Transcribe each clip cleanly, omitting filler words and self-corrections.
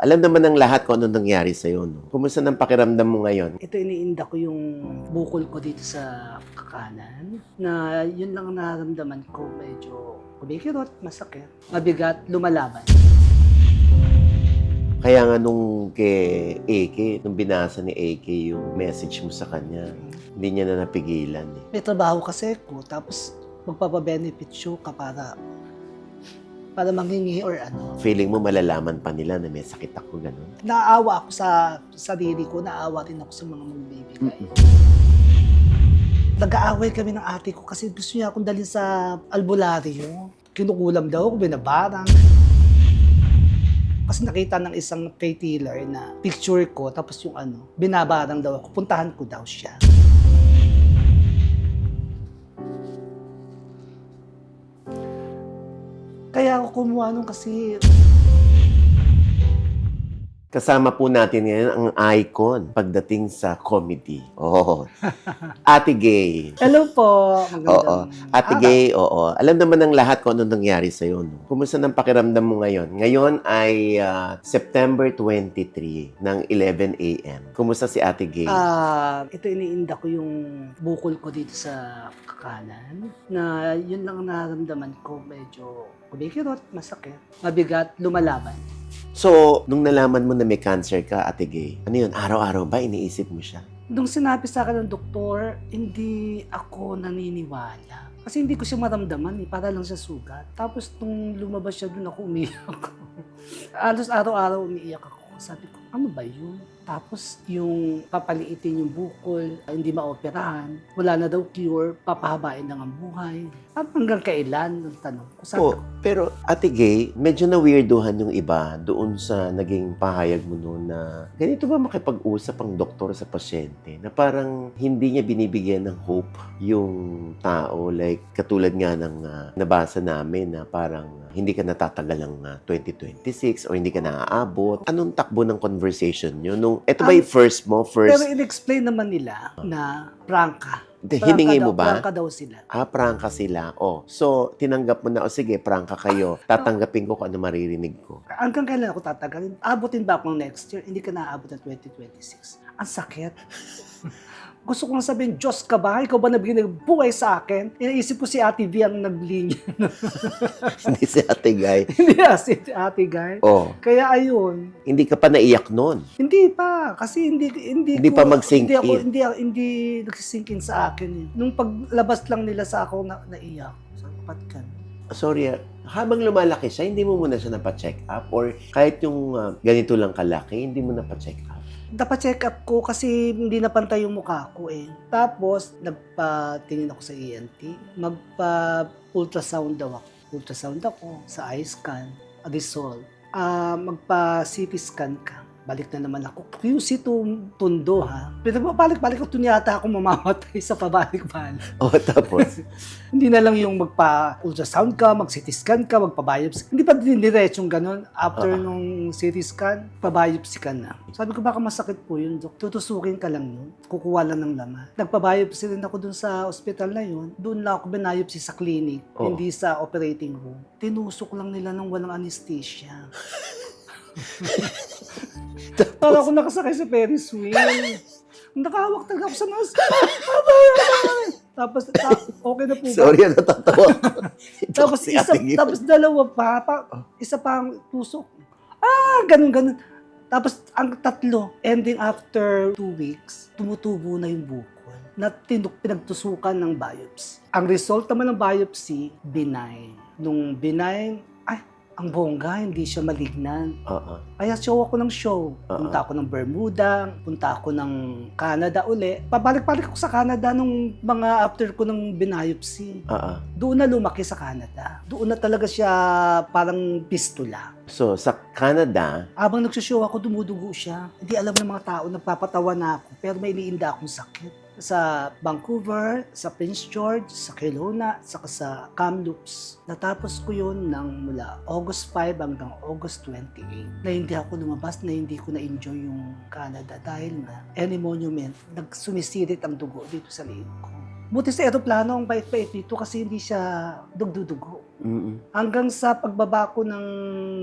Alam naman ng lahat kung ano nangyari sa'yo, no? Kumusta ng pakiramdam mo ngayon? Ito iniinda ko yung bukol ko dito sa kanan na yun lang ang nararamdaman ko, medyo kumikirot, masakit, mabigat, lumalaban. Kaya nga nung kay AK, nung binasa ni AK yung message mo sa kanya, hindi niya na napigilan eh. May trabaho kasi ko, tapos magpapabenefit show ka para manghingi or ano. Feeling mo malalaman pa nila na may sakit ako, gano'n? Naaawa ako sa sarili ko, naaawa rin ako sa mga magbibigay. Nag-aaway kami ng ate ko kasi gusto niya akong dalhin sa albularyo. Kinukulam daw ako, binabarang. Kasi nakita ng isang retailer na picture ko, tapos yung ano, binabarang daw ako, puntahan ko daw siya. Kaya ako kumuha nung kasi Kasama po natin ngayon ang icon pagdating sa comedy. Oo. Ate Gay. hello po, Oo. magandang Ate araw. Gay, oo. Alam naman ng lahat kung ano nangyari sa'yo, no? Kumusta ng pakiramdam mo ngayon? Ngayon ay September 23 ng 11 a.m. Kumusta si Ate Gay? Ito iniinda ko yung bukol ko dito sa kanan na yun lang ang nararamdaman ko, medyo kumikirot, masakit, mabigat, lumalaban. So, nung nalaman mo na may cancer ka, Ate Gay, ano yun? Araw-araw ba iniisip mo siya? Nung sinabi sa akin ng doktor, hindi ako naniniwala. Kasi hindi ko siya maramdaman, para lang sa sugat. Tapos nung lumabas siya doon, ako umiyak. Alos araw-araw umiiyak ako. Sabi ko, ano ba yun? Tapos yung papaliitin yung bukol, hindi maoperahan, wala na daw cure, papahabain lang ang buhay. At hanggang kailan? Ang tanong ko. Sabi ko, Pero Ate Gay, medyo na-weirduhan yung iba doon sa naging pahayag mo noon na ganito ba makipag-usap ang doktor sa pasyente na parang hindi niya binibigyan ng hope yung tao, like katulad nga ng nabasa namin na parang hindi ka natatagal ng 2026 o hindi ka naaabot. Anong takbo ng conversation nyo? Ito ba yung first mo? pero in-explain naman nila na prangka. Hiningi mo ba? Prangka daw sila. Prangka sila. So, tinanggap mo na, sige, prangka kayo. Tatanggapin ko kung ano maririnig ko. Hanggang kailan ako tatagalin? Abutin ba ako ng next year? Hindi ka naaabot ng 2026. Ang sakit. Gusto kong sabihin, Diyos ka ba? Ikaw ba nabigyan ng buhay sa akin? Inaisip ko si Ate V ang naglinya. Hindi si Ate Gay. Hindi si Ate Guy. Kaya ayun. Hindi ka pa naiyak noon. Hindi pa. Kasi Hindi pa mag-sink in. Hindi nagsisink in sa akin. Eh. Nung paglabas lang nila sa ako, naiyak. Sabi ko, ba't ka? Sorry, habang lumalaki siya, hindi mo muna siya napacheck up? Or kahit yung ganito lang kalaki, hindi mo napacheck up? Dapat-check up ko kasi hindi napantay yung mukha ko eh. Tapos, nagpatingin ako sa ENT. Magpa-ultrasound daw ako. Ultrasound ako sa eye scan, result. Magpa-CT scan ka. Balik na naman ako. QC tundo ha. Pero balik-balik ako yata ako mamamatay sa pabalik-balik. Tapos? Hindi na lang yung magpa-ultrasound ka, mag-CT scan ka, magpa-biopsy. Hindi pa din diretsong ganun. After nung CT scan, pa-biopsy ka na. Sabi ko, baka masakit po yun, Dok. Tutusukin ka lang yun. Kukuha lang ng laman. Nagpa-biopsy rin ako dun sa ospital na yun. Doon lang ako biopsy sa clinic, hindi sa operating room. Tinusok lang nila ng walang anesthesia. Para ako nakasakay sa Ferris wheel. Nakahawak talaga ako sa nose. Tapos, okay na po ba? Sorry, natatawa ko. Tapos, tapos dalawa pa, isa pa ang tusok. Ganun. Tapos, ang tatlo, ending after 2 weeks, tumutubo na yung bukol na pinagtusukan ng biopsy. Ang result naman ng biopsy, benign. Nung benign, ang bongga, hindi siya malignan. Kaya show ako ng show. Punta ako ng Bermuda, punta ako ng Canada uli. Pabalik-balik ako sa Canada nung mga after ko ng biopsy. Doon na lumaki sa Canada. Doon na talaga siya parang pistula. So, sa Canada, Habang nagsushow ako, dumudugo siya. Hindi alam ng mga tao, nagpapatawa na ako. Pero may iniinda akong sakit. Sa Vancouver, sa Prince George, sa Kelowna, saka sa Kamloops. Natapos ko yun mula August 5 hanggang August 28. Na hindi ako lumabas, na hindi ko na-enjoy yung Canada dahil na any monument, nagsumisirit ang dugo dito sa liit ko. Buti sa eroplano, ang bait-bait dito kasi hindi siya dugdudugo. Hanggang sa pagbaba ko ng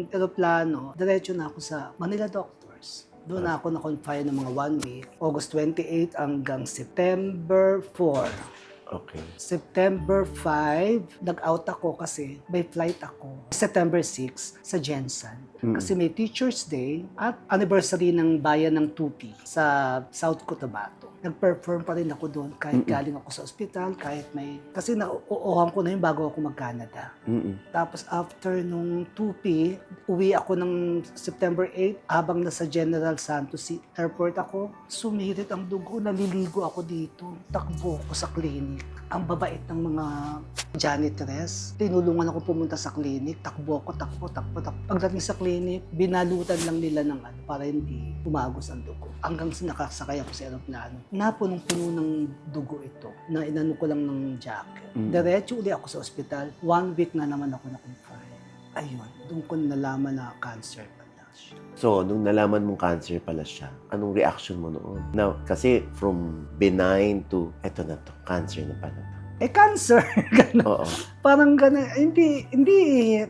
eroplano, diretso na ako sa Manila Doctors. Doon na ako na-confine ng mga 1 week. August 28 hanggang September 4. Okay. September 5, nag-out ako kasi may flight ako. September 6 sa Jensen. Kasi may Teacher's Day at anniversary ng bayan ng Tupi sa South Cotabato. Nag-perform pa rin ako doon kahit galing ako sa ospital, kahit may... Kasi nauuhan ko na yun bago ako mag-Canada. Tapos after nung Tupi, uwi ako ng September 8 habang nasa General Santos Airport ako. Sumirit ang dugo, naliligo ako dito. Takbo ko sa clinic. Ang babait ng mga janitress. Tinulungan ako pumunta sa clinic. Takbo ako, takbo. Pagdating sa clinic, binalutan lang nila ng para hindi umagos ang dugo. Hanggang sa nakasakay ako sa aeroplano. Napunong-puno ng dugo ito na inano ko lang ng jacket. Diretso uli ako sa ospital. 1 week na naman ako na-confine. Ayun, doon ko nalaman na cancer pala siya. So, nung nalaman mong cancer pala siya, anong reaction mo noon? Now, kasi from benign to, eto na to, cancer na pala to. Cancer! Ganun. Oo. Parang gano'n. Hindi,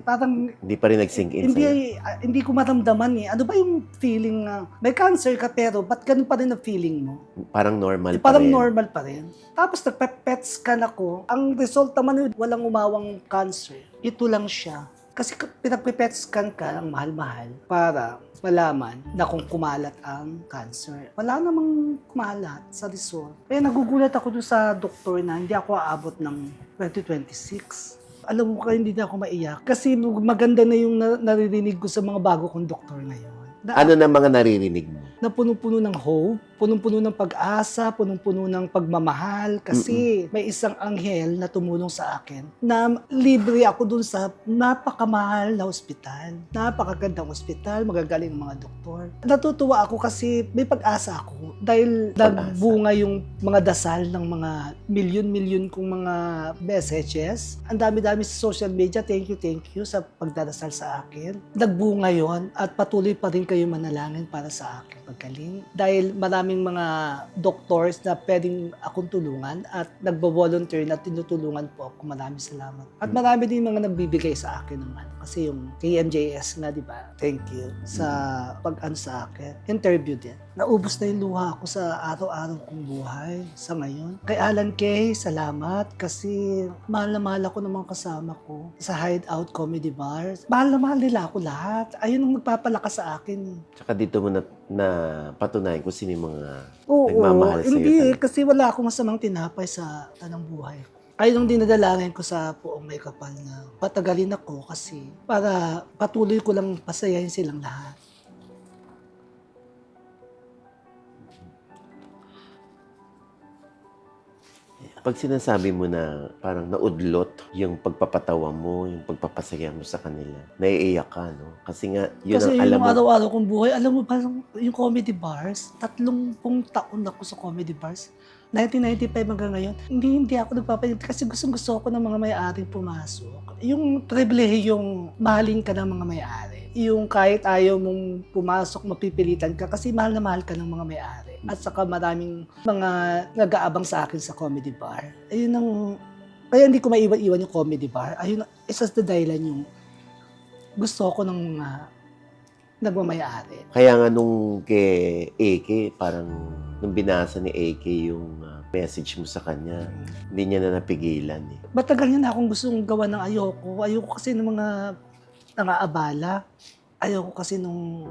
parang Hindi pa rin nag-sink in sa'yo. hindi ko maramdaman eh. Ano ba yung feeling na may cancer ka pero ba't ganun pa rin ang feeling mo? Parang normal pa Parang rin. normal pa rin. Tapos nagpe-PET scan ako. Ang result naman walang umawang cancer. Ito lang siya. Kasi pinagpe-PET scan ka ang mahal-mahal para malaman na kung kumalat ang cancer. Wala namang kumalat sa result. Kaya nagugulat ako doon sa doktor na hindi ako aabot ng 2026. Alam mo kaya hindi na ako maiyak. Kasi maganda na yung naririnig ko sa mga bago kong doktor ngayon. Ano na mga naririnig mo? Na punong-puno ng hope, punong-puno ng pag-asa, punong-puno ng pagmamahal. Kasi may isang anghel na tumulong sa akin na libre ako dun sa napakamahal na ospital. Napakagandang ospital, magagaling mga doktor. Natutuwa ako kasi may pag-asa ako dahil nagbunga yung mga dasal ng mga milyon-milyon kong mga messages. Ang dami-dami sa social media, thank you sa pagdadasal sa akin. Nagbunga yon at patuloy pa rin kayo manalangin para sa akin paggaling. Dahil maraming mga doctors na pwedeng akong tulungan at nagbo-volunteer na tinutulungan po ako. Maraming salamat. At marami din mga nagbibigay sa akin ng kasi yung KMJS nga, di ba? Thank you sa pag-ano sa akin. Interview din. Naubos na yung luha ko sa araw-araw kong buhay sa ngayon. Kay Alan Kay, salamat kasi mahal na mahal ako ng mga kasama ko sa Hideout Comedy Bars. Mahal na mahal nila ako lahat. Ayun ang magpapalakas sa akin. Tsaka dito mo na patunayan kung sino yung mga Oo, nagmamahal sa'yo. hindi kasi wala akong masamang tinapay sa tanang buhay ko. Ayun ang dinadalangin ko sa Poong May Kapal na patagalin ako kasi para patuloy ko lang pasayahin silang lahat. Pag sinasabi mo na parang naudlot yung pagpapatawa mo, yung pagpapasaya mo sa kanila, naiiyak ka, no? Kasi nga, yun Kasi ang alam yung mo. araw-araw kong buhay, alam mo ba, yung comedy bars, 30 taon ako sa comedy bars. 1995 hanggang ngayon, hindi ako nagpapalit kasi gusto ko ng mga may-aring pumasok. Yung pribilehiyong mahalin ka ng mga may-ari. Yung kahit ayaw mong pumasok, mapipilitan ka kasi mahal na mahal ka ng mga may-ari. At saka maraming mga nag-aabang sa akin sa comedy bar. Ayun ang, kaya hindi ko maiwan-iwan yung comedy bar. Ayun, isa sa dahilan yung gusto ko ng mga nagmamayari. Kaya nga nung kay AK, parang nung binasa ni AK yung message mo sa kanya, hindi niya na napigilan. Matagal niya na akong gustong gawa ng ayoko. Ayoko kasi ng mga nangaabala. Ayoko kasi nung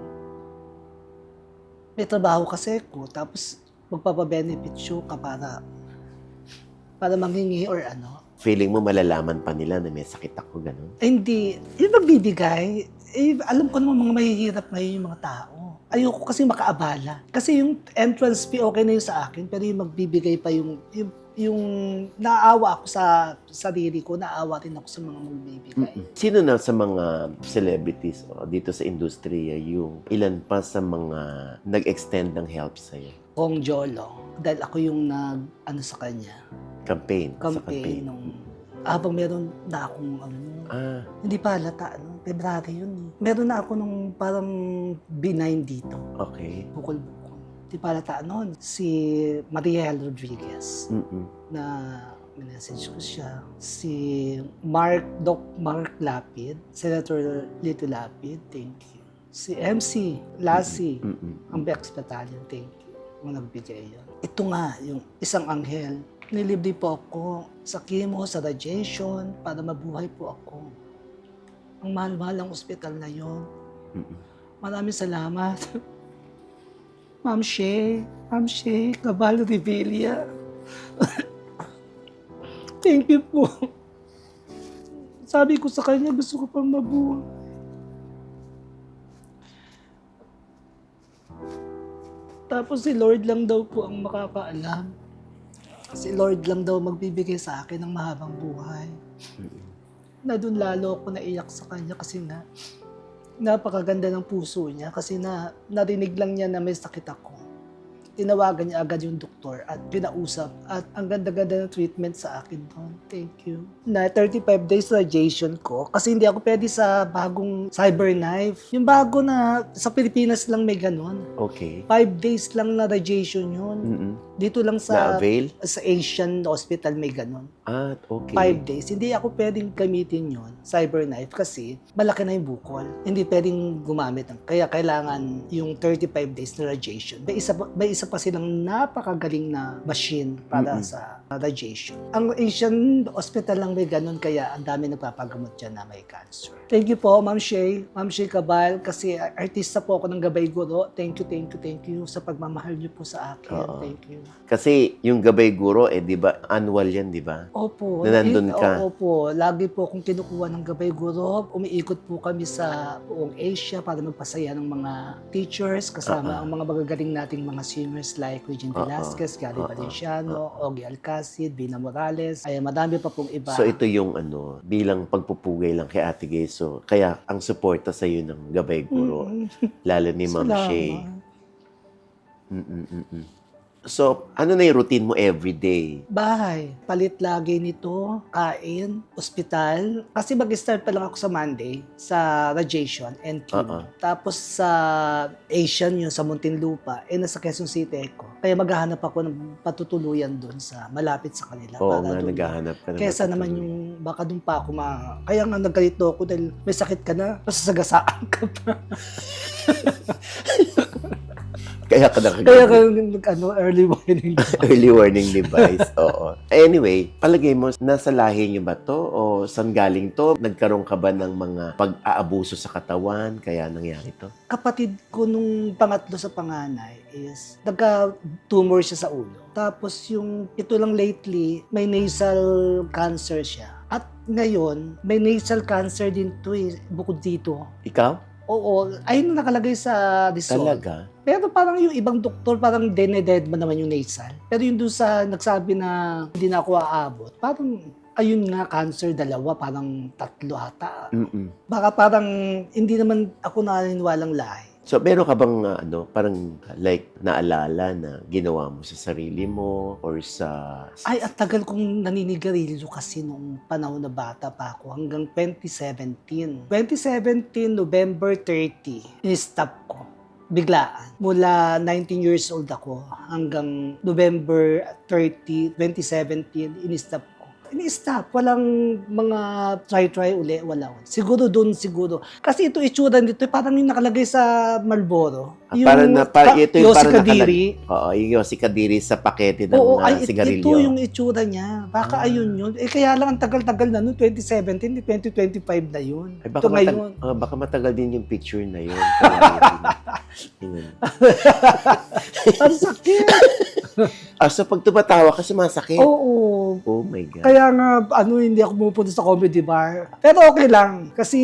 may trabaho kasi ko, tapos magpapabenefit show ka para manghingi or ano. Feeling mo malalaman pa nila na may sakit ako, ganun? Hindi. Yung magbibigay, alam ko naman mga mahihirap ngayon yung mga tao. Ayoko kasi makaabala. Kasi yung entrance fee okay na yun sa akin, pero yung magbibigay pa yung naawa ako sa sarili ko, naawa rin ako sa mga magbibigay. Sino na sa mga celebrities dito sa industriya yung ilan pa sa mga nag-extend ng help sa'yo? Kong Jolo, dahil ako yung nag-ano sa kanya, Campaign. Sa campaign campaign. nung habang meron na akong hindi pa halata, February yun eh. Meron na ako nung parang B9 dito, Okay. bukol-bukol. Hindi pa halata noon, si Mariel Rodriguez na Minessage ko siya. Si Doc Mark Lapid, Senator Lito Lapid, thank you. Si MC Lassie, ang Bex Battalion, thank you. Mga nagbigay yan. Ito nga, yung isang anghel. Nilibre po ako sa chemo, sa radiation, para mabuhay po ako. Ang mahal-mahal ang ospital na yun. Maraming salamat. Ma'am Shea, Caballo Revilla. Thank you po. Sabi ko sa kanya, gusto ko pang mabuhay. Tapos si Lord lang daw po ang makakaalam. Si Lord lang daw magbibigay sa akin ng mahabang buhay. Na doon lalo ako naiyak sa kanya kasi na napakaganda ng puso niya kasi narinig lang niya na may sakit ako. Tinawagan niya agad yung doktor at pinausap at ang ganda-ganda ng treatment sa akin doon. Thank you. Na 35 days radiation ko kasi hindi ako pwede sa bagong CyberKnife. Yung bago na sa Pilipinas lang may ganun. Okay. 5 days lang na radiation yun. Dito lang sa Na-avail? Asian hospital may ganun. Ah, okay. 5 days. Hindi ako pwedeng gamitin yon CyberKnife kasi malaki na yung bukol. Hindi pwedeng gumamit. Kaya kailangan yung 35 days na radiation. May isa pa silang napakagaling na machine para sa radiation. Ang Asian hospital lang may ganun kaya ang dami nagpapagamot dyan na may cancer. Thank you po, Ma'am Shea Cabal, kasi artista po ako ng Gabay Guro. Thank you sa pagmamahal niyo po sa akin. Oo. Thank you. Kasi yung Gabay Guro, di ba, annual yan, di ba? Opo. Na nandun ka. Opo. Lagi po akong kinukuha ng Gabay Guro. Umiikot po kami sa buong Asia para magpasaya ng mga teachers kasama ang mga magagaling nating mga swimmers like Regine Velasquez, Gary Valenciano, Ogie Alcacid, Bina Morales. Ay, madami pa pong iba. So ito yung bilang pagpupugay lang kay Ate Gay. So, kaya ang suporta sa iyo ng Gabay Guro, lalo ni Ma'am Salamat. Shea. So, ano na yung routine mo everyday? Bahay. Palit lagi nito, kain, ospital. Kasi mag-start pa lang ako sa Monday, sa radiation and chemo. Tapos sa Asian yun, sa Muntinlupa, nasa Quezon City ako. Kaya maghahanap ako ng patutuluyan doon sa malapit sa kanila. Oo para nga, doon. naghahanap ka na. Kesa naman yung, baka doon pa ako kaya nga naggalito ako dahil may sakit ka na, masasagasaan ka pa. Kaya ka Kaya early warning. Early warning device, oo. Anyway, palagay mo, nasa lahi niyo ba to? O saan galing to? Nagkaroon ka ba ng mga pag-aabuso sa katawan? Kaya nangyari to? Kapatid ko nung pangatlo sa panganay is nagka-tumor siya sa ulo. Tapos ito lang lately, may nasal cancer siya. At ngayon, may nasal cancer din to bukod dito. Ikaw? Oo, ayun nakalagay sa result. Talaga? Pero parang yung ibang doktor, parang dead man naman yung nasal. Pero yung doon sa nagsabi na hindi na ako aabot, parang ayun nga, cancer, 2, parang 3 ata. Baka parang hindi naman ako naniniwalang lahi. So, meron ka bang parang like naalala na ginawa mo sa sarili mo or sa... Ay, at tagal kong naninigarilyo kasi nung panahon na bata pa ako hanggang 2017. 2017, November 30, in-stop ko. Biglaan. Mula 19 years old ako hanggang November 30, 2017, in-stop ko. In-stop. Walang mga try uli. Wala. Siguro doon. Kasi ito itsura nito, parang yung nakalagay sa Marlboro. Yung ito yung Yossi parang Kadiri. Oo, yung Yossi Kadiri sa pakete ng Oo, sigarilyo. ito yung itsura niya. Baka ayun yun. Kaya lang ang tagal-tagal na noon, 2017, 2025 na yun. Ay, baka, ito ngayon. baka matagal din yung picture na yun. Yun. Ang sakit. So pag tumatawa ka, sumasakit? Oo. Oh my God. Kaya nga, hindi ako pumupunta sa comedy bar. Pero okay lang. Kasi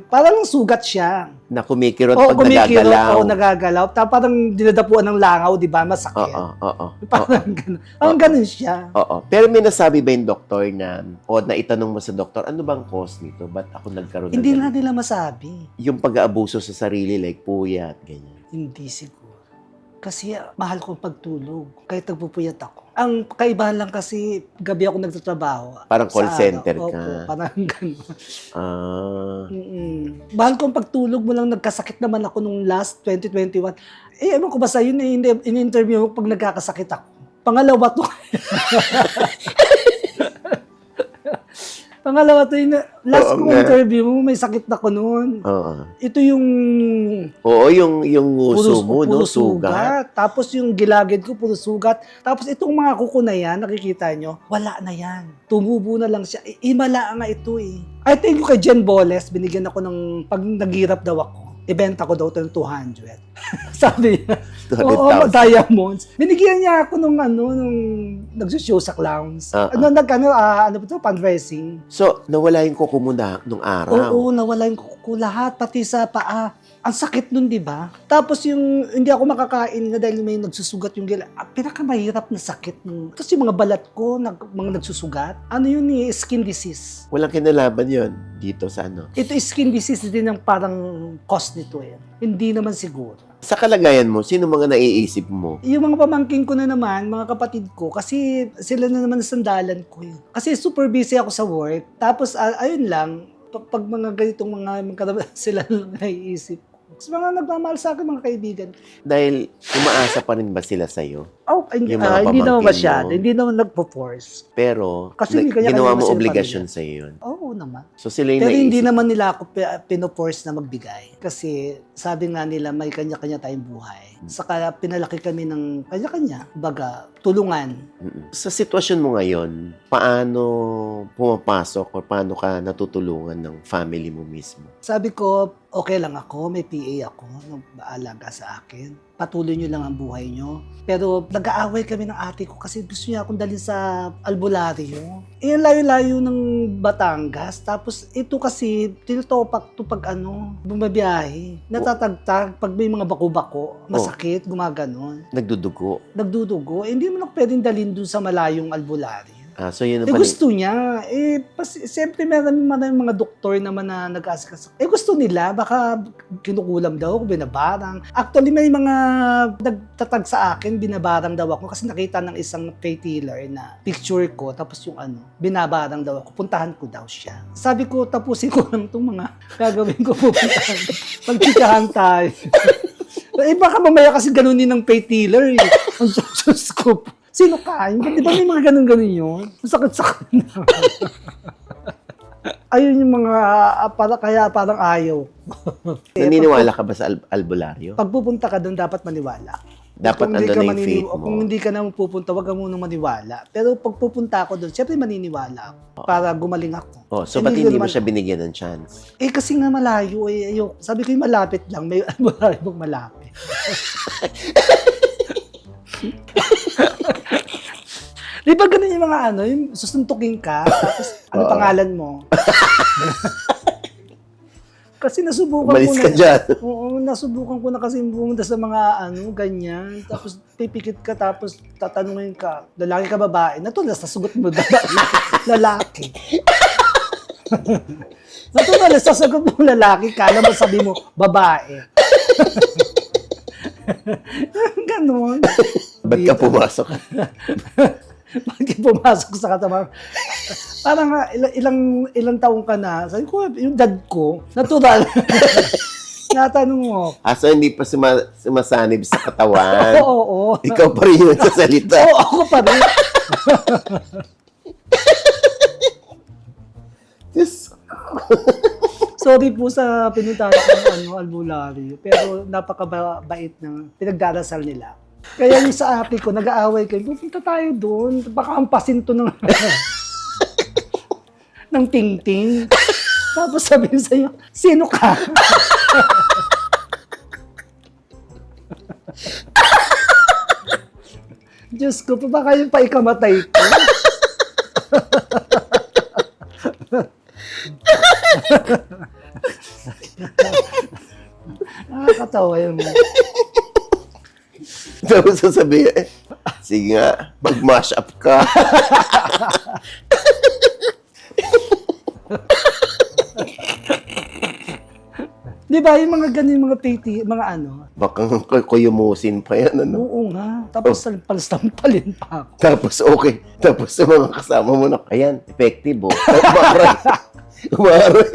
parang sugat siya. Na kumikirot pag nagagalaw. Oo, nagagalaw. Tapos parang dinadapuan ng langaw, di ba? Masakit. Oo. Parang ganun. Parang ganun siya. Oo. Pero may nasabi ba yung doktor na, o naitanong mo sa doktor, ano bang cause nito? Ba't ako nagkaroon Hindi ng nga nila masabi. yung pag-aabuso sa sarili, like puyat, ganyan. Hindi siguro. Kasi mahal kong pagtulog. Kahit nagpupuyat ako. Ang kaibahan lang kasi, gabi ako nagtatrabaho. Parang call center ka. Opo, parang gano'n. Ah. Mahal kong pagtulog mo lang, nagkasakit naman ako nung last 2021. Ewan ko ba sa'yo, in-interview mo pag nagkakasakit ako. Pangalawa to. Pangalawa to yung last Oo kong nga. interview mo, may sakit na ko noon. Oo. Ito yung Oo, yung nguso mo, no? puro Sugat. Tapos yung gilagid ko, puro sugat. Tapos itong mga kuko na yan, nakikita nyo, wala na yan. Tumubo na lang siya. Imala nga ito eh. I think kay Jen Boles, binigyan ako ng, pag naghirap daw ako, ibenta ko daw ito ng 200. Sabi niya, oo, 200,000. diamonds. Binigyan niya ako nung nagsushow sa clowns. Ano ba ito? Fundraising. So, nawala yung kuko mo na nung araw. Oo, nawala yung kuko lahat, pati sa paa. Ang sakit nun, di ba? Tapos yung hindi ako makakain nga dahil may nagsusugat yung gila. Pinakamahirap na sakit. Tapos yung mga balat ko, mga nagsusugat. Ano yun eh, skin disease. Walang kinalaban yon dito sa ano. Ito skin disease din ang parang cause nito eh. Hindi naman siguro. Sa kalagayan mo, sino mga naiisip mo? Yung mga pamangkin ko na naman, mga kapatid ko, kasi sila na naman sandalan ko eh. Kasi super busy ako sa work. Tapos ayun lang, pag mga ganitong mga sila lang naiisip ko. Kasi mga nagmamahal sa akin, mga kaibigan. Dahil umaasa pa rin ba sila sa'yo? Oh, hindi Yung mga hindi naman pamangkin masyado. mo. Hindi naman nagpo-force. Pero, Kasi kanya-kanya ginawa naman mo sila obligasyon pamilya. sa'yo yun. Oo naman. So, sila yung Pero hindi naiisip. naman nila ako pinoforce na magbigay. Kasi sabi nga nila, may kanya-kanya tayong buhay. Saka pinalaki kami ng kanya-kanya. Baga, tulungan. Mm-mm. Sa sitwasyon mo ngayon, paano pumapasok o paano ka natutulungan ng family mo mismo? Sabi ko, okay lang ako, may PA ako, nag-aalaga sa akin. Patuloy nyo lang ang buhay nyo. Pero nag-aaway kami ng ate ko kasi gusto niya akong dalhin sa albularyo. Eh, ang layo-layo ng Batangas. Tapos ito kasi, tinutopak to pag bumabiyahe. Natatagtag, pag may mga bako-bako, masakit, gumaganon. Nagdudugo. Nagdudugo. Eh, hindi mo na pwedeng dalhin dun sa malayong albularyo. So yun Eh, ang gusto niya. Eh, siyempre maraming mga doktor naman na nag-aasikas. Eh, gusto nila. Baka kinukulam daw ako, binabarang. Actually, may mga nagtatag sa akin, binabarang daw ako. Kasi nakita ng isang faith healer na picture ko, tapos yung binabarang daw ako. Puntahan ko daw siya. Sabi ko, tapusin ko lang itong mga gagawin ko, pupuntahan. Magkikahan tayo. Eh, baka mamaya kasi ganunin ng faith healer eh. Ang Diyos ko. Sino ka? Di ba may mga ganun-ganun yun? Masakit-sakit na. Ayun yung mga, kaya parang ayaw. Naniniwala ka ba sa albularyo? Pag pupunta ka doon, dapat maniwala. Dapat Kung hindi andun ka na yung faith mo. Kung hindi ka naman pupunta, wag ka munang maniwala. Pero pag pupunta ako doon, syempre maniniwala ako para gumaling ako. So Eh, ba't hindi mo naman- siya binigyan ng chance? Eh kasi nga malayo, ayoko. Sabi ko yung malapit lang, may malayo bang malapit. Di ba ganun yung mga yung susuntukin ka, tapos pangalan mo? Kasi nasubukan Umalis ko ka na. dyan. Oo, nasubukan ko na kasi pumunta sa mga ganyan. Tapos pipikit ka, tapos tatanungin ka, lalaki ka babae? Natulas, sasagot mo babae. Lalaki. Natulas, sasagot mo lalaki, kala mo sabi mo, babae. Ganon. Ba't ka pumasok? Bakit pumasok sa katawan? Parang ilang taong ka na. Sabi ko, yung dad ko, natural. Natanong mo. So hindi pa sumasanib sa katawan. Oo. Ikaw pa rin yung nagsasalita. Oo, ako pa rin. Yes. Sorry po sa pinuntahan ko ng albularyo. Pero napakabait na pinagdarasal nila. Kaya yung sa ate ko, nag-aaway kayo, pupunta tayo doon. Baka ampasin to ng ng ting-ting. Tapos sabihin sa'yo, sino ka? Diyos ko, baka yung pa ikamatay ko. Nakakatawa yun. Tapos sasabihin, sige nga, mag-mash up ka. Di ba, yung mga ganun, mga titi, mga Baka kuyumusin pa yan, ano? Oo nga. Tapos palstampalin pa ako. Tapos okay. Tapos sa mga kasama mo na, ayan, effective oh. Umaray. Umaray.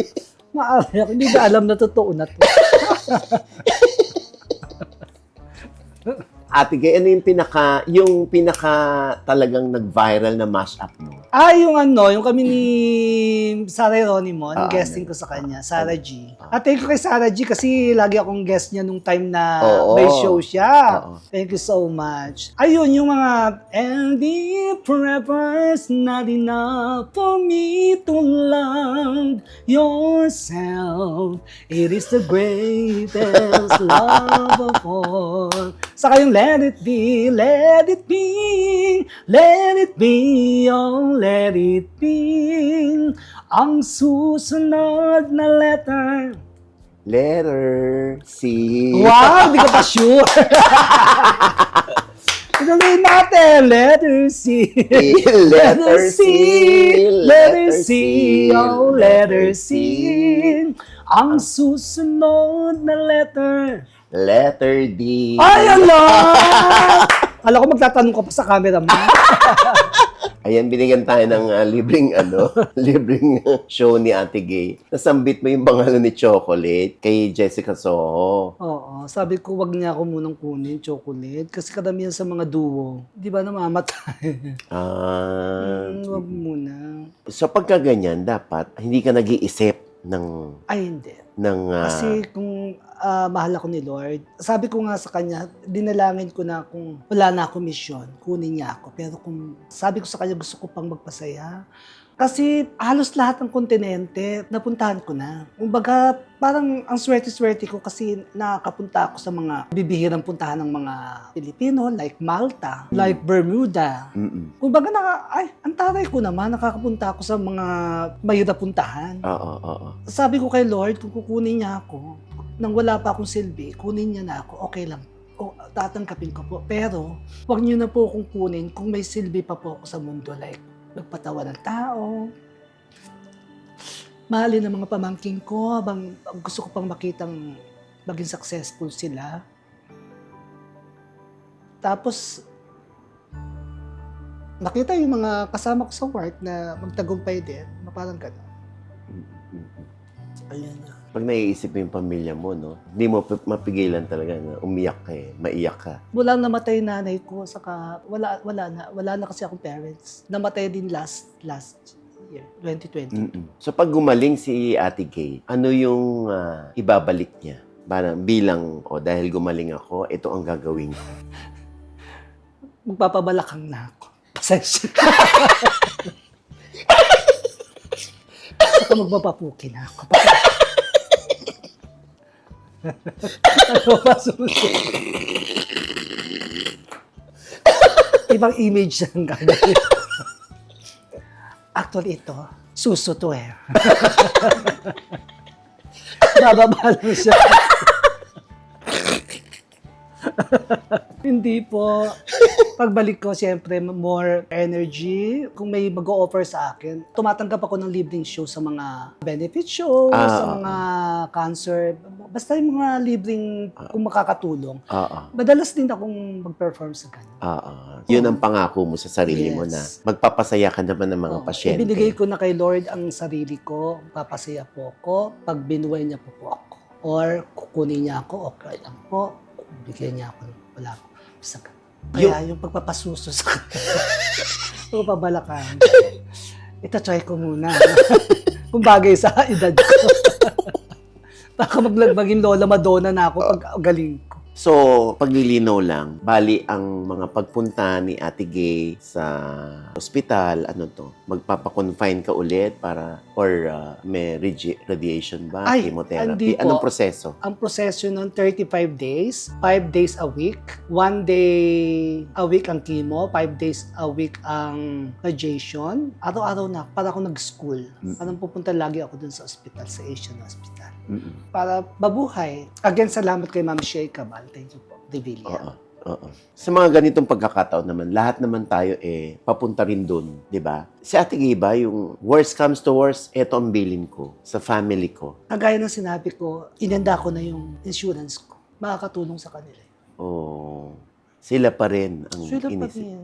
Maaari ako. Hindi na alam na totoo na to. Ate Gay, ano yung pinaka talagang nag-viral na mash up mo? Yung yung kami ni Sarah Geronimo, yung guesting ko sa kanya, Sarah G. At thank you kay Sarah G kasi lagi akong guest niya nung time na Oo. may show siya. Oo. Thank you so much. Ayun, yung mga, and if forever's not enough for me to love yourself, it is the greatest love of all. Saka yung let it be, let it be, let it be, oh let it be. Ang susunod na letter. Letter C. Wow, hindi ko pa sure. Tuloy natin, letter C. Letter C. Letter C, oh letter C. Ang susunod na letter. Letter D. Ay, ala! Alam ko magtatanong ka pa sa camera mo. Ayan, binigyan tayo ng libreng show ni Ate Gay. Nasambit mo yung pangalan ni Chocolate kay Jessica Soho. Oo, sabi ko wag niya ako munang kunin, chocolate. Kasi kadamihan sa mga duo, di ba namamatay? Wag muna. So pagka ganyan, dapat hindi ka nag-iisip ng Ay, hindi. ng Kasi kung mahal ako ni Lord, sabi ko nga sa kanya, dinalangin ko na kung wala na ako mission, kunin niya ako. Pero kung sabi ko sa kanya, gusto ko pang magpasaya. Kasi halos lahat ng kontinente, napuntahan ko na. Kumbaga, parang ang swerte-swerte ko kasi nakakapunta ako sa mga bibihirang puntahan ng mga Pilipino, like Malta, like Bermuda. Kumbaga, ang taray ko naman, nakakapunta ako sa mga mahirap puntahan. Oo. Sabi ko kay Lord, kung kukunin niya ako, nang wala pa akong silbi, kunin niya na ako, okay lang. O, tatangkapin ko po. Pero, huwag niyo na po akong kunin kung may silbi pa po ako sa mundo. Like, magpatawa ng tao. Mahalin ng mga pamangking ko habang gusto ko pang makitang maging successful sila. Tapos, nakita yung mga kasama ko sa work na magtagumpay din. Parang gano'n. Ayan na. Pag naiisip mo yung pamilya mo, no, hindi mo mapigilan talaga na umiyak ka maiyak ka. Walang namatay nanay ko, saka wala na kasi akong parents. Namatay din last year, 2020. So pag gumaling si Ate Gay, ano yung ibabalik niya? Bilang, dahil gumaling ako, ito ang gagawin ko. Magpapabalakang na ako. Pasensya. Saka magpapapuki na ako. Ano ba susunod? Ibang image ang gagawin. Actually, ito, suso to eh. Bababa lang siya. Hindi po. Pagbalik ko, siyempre, more energy. Kung may mag-o-offer sa akin, tumatanggap ako ng libreng show sa mga benefit show, sa mga concert. Basta yung mga libreng kung makakatulong. Madalas din akong mag-perform sa ganyan. Yun ang pangako mo sa sarili mo na magpapasaya ka naman ng mga pasyente. Ibinigay ko na kay Lord ang sarili ko. Papasaya po ako. Pag binuhay niya po ako. Or kukunin niya ako, okay lang po. Bigyan niya ako, wala ako. Kaya yung pagpapasuso sa pagpapabalakan, ita-try ko muna. Kung bagay sa edad ko. Baka maging Lola Madonna na ako pag galing ko. So, paglilinaw lang, bali ang mga pagpunta ni Ate Gay sa ospital, magpapakonfine ka ulit or may radiation ba, chemotherapy? Hindi po. Anong proseso? Ang proseso nun, 35 days, 5 days a week, 1 day a week ang chemo, 5 days a week ang radiation. Araw-araw na, para ako nag-school. Parang pupunta lagi ako dun sa ospital, sa Asian Hospital. Para mabuhay. Again, salamat kay Ma'am Shea Cabal. Thank you po, Revilla. Sa mga ganitong pagkakataon naman, lahat naman tayo papunta rin dun, di ba? Si Ate Gay ba, yung worst comes to worst, eto ang bilin ko sa family ko. Kagaya ng sinabi ko, inanda ko na yung insurance ko. Makakatulong sa kanila. Sila pa rin ang Sila pa inisip. rin.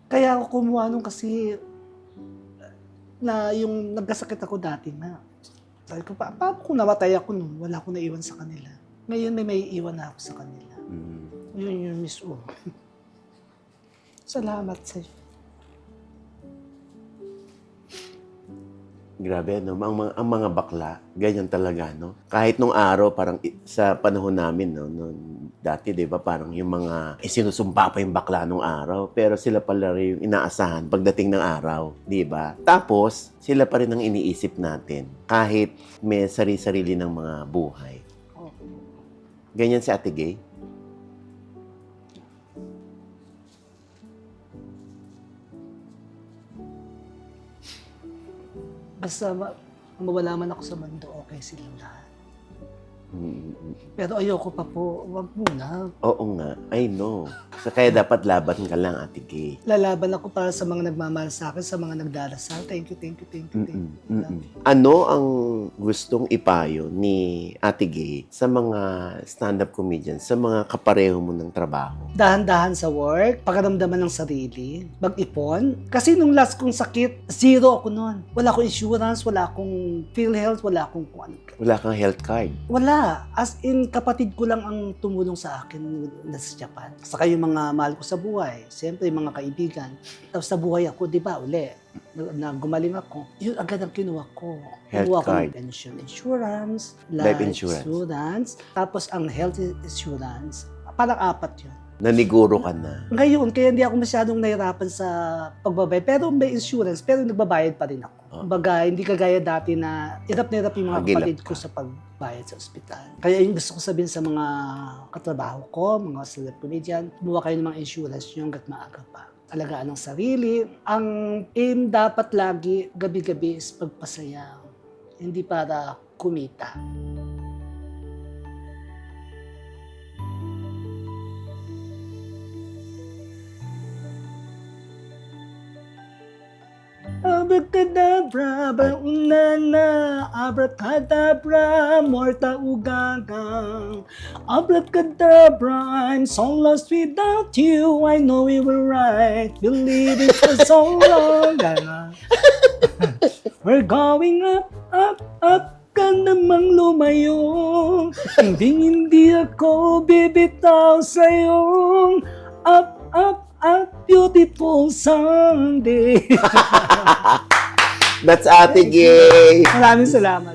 Kaya ako kumuha nung kasi na yung nagkasakit ako dati na. Sabi ko, paano kung namatay ako nung wala akong naiwan sa kanila? Ngayon may iwan na ako sa kanila. Yun yung mismo. Salamat sa'yo. Grabe, no? Ang mga bakla, ganyan talaga, no? Kahit nung araw, parang sa panahon namin, no? Dati, di ba, parang yung mga sinusumpa pa yung bakla nung araw. Pero sila pala rin yung inaasahan pagdating ng araw, di ba? Tapos, sila pa rin ang iniisip natin kahit may sarili-sarili ng mga buhay. Oh. Ganyan si Ate Gay. Basta mawala man ako sa mundo, okay silang lahat. Mm. Pero ayoko pa po, wag muna. Oo nga, I know. So, kaya dapat laban ka lang, Ate Gay. Lalaban ako para sa mga nagmamahal sa akin, sa mga nagdarasal. Thank you, thank you, thank you, thank you. Ano ang gustong ipayo ni Ate Gay sa mga stand-up comedians, sa mga kapareho mo ng trabaho? Dahan-dahan sa work, pakaramdaman ng sarili, mag-ipon. Kasi nung last kong sakit, zero ako noon. Wala akong insurance, wala akong PhilHealth, wala akong kung ano. Wala kang health card. Wala. As in, kapatid ko lang ang tumulong sa akin na sa Japan. Saka yung mga mahal ko sa buhay. Siyempre, yung mga kaibigan. Tapos sa buhay ako, di ba, uli, na gumaling ako. Yun agad ang kinuha ko. Health Kinuha ko card. ng pension insurance, Life life insurance. insurance, tapos ang health insurance. Parang 4 yun. Naniguro ka na. Ngayon, kaya hindi ako masyadong nahirapan sa pagbabayad. Pero may insurance, pero nagbabayad pa rin ako. Kumbaga, hindi kagaya dati na hirap na hirap yung mga Magilap kapatid ko ka. sa pagbayad sa ospital. Kaya yung gusto ko sabihin sa mga katrabaho ko, mga stand-up comedian, kumuha kayo ng mga insurance nyo hanggat maaga pa. Alagaan ang sarili. Ang aim dapat lagi, gabi-gabi is pagpasaya. Hindi para kumita. Abracadabra, baunana, abracadabra, morta ugagang. Abracadabra, I'm so lost without you, I know we were right, believe it for so long. We're going up, up, up, ka namang lumayo. Hindi ako bibitaw sa'yo. Up, up, up, beautiful Sunday. That's Ate Gay. Maraming salamat.